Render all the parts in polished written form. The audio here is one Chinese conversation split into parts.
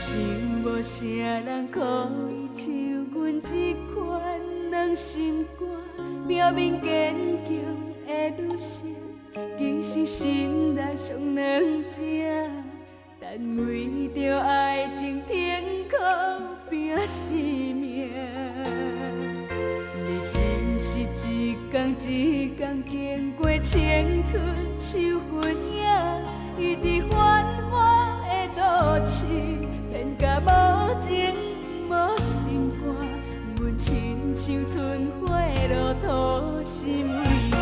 想无啥人可以像阮这款软心肝，表面坚强的女性，其实心内上软正，但为着爱情天苦拼生命。你真是一天一天经过青春秋云影，一直繁华的都市。偏甲无情无心肝，阮亲像春花落土，心为寒。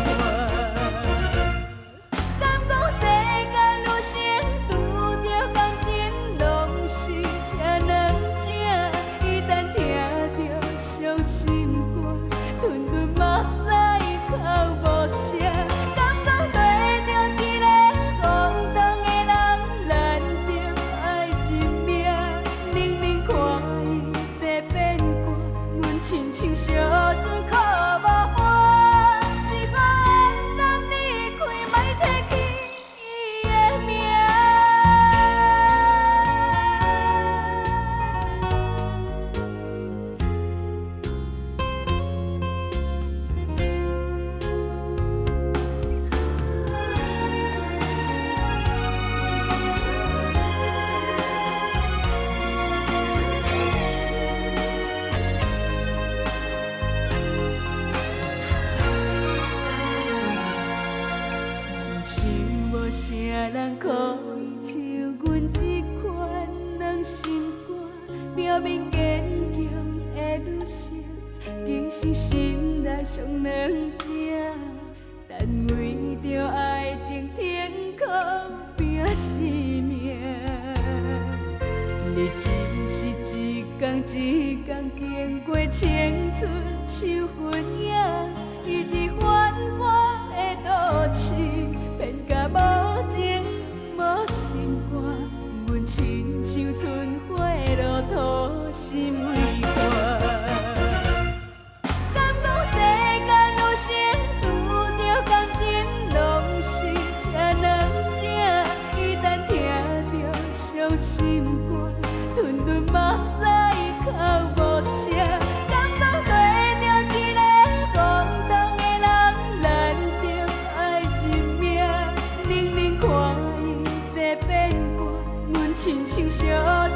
敢讲世间有生拄着感情，拢是车软正。一旦听着伤心歌，吞吞目屎哭无声。敢讲对着一个荒唐的人，咱着爱一命。冷冷看伊在变卦，阮亲像烧船苦无伴。一个暗淡离开，莫提起伊的名。想无啥人可以像阮这款软心肝，表面坚强的女性，其实心内上软正，但为着爱情天苦拼生命。你真是一天一天经过青春秋云影，一直繁华的都市。偏甲无情无心肝，阮亲像春花落土，心为寒。敢讲世间有生拄着感情，拢是车软正。一旦听着伤心歌，吞吞目屎哭无声。敢讲对着一个荒唐的人，咱着爱一命。冷冷看伊在变卦，阮亲像烧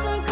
船苦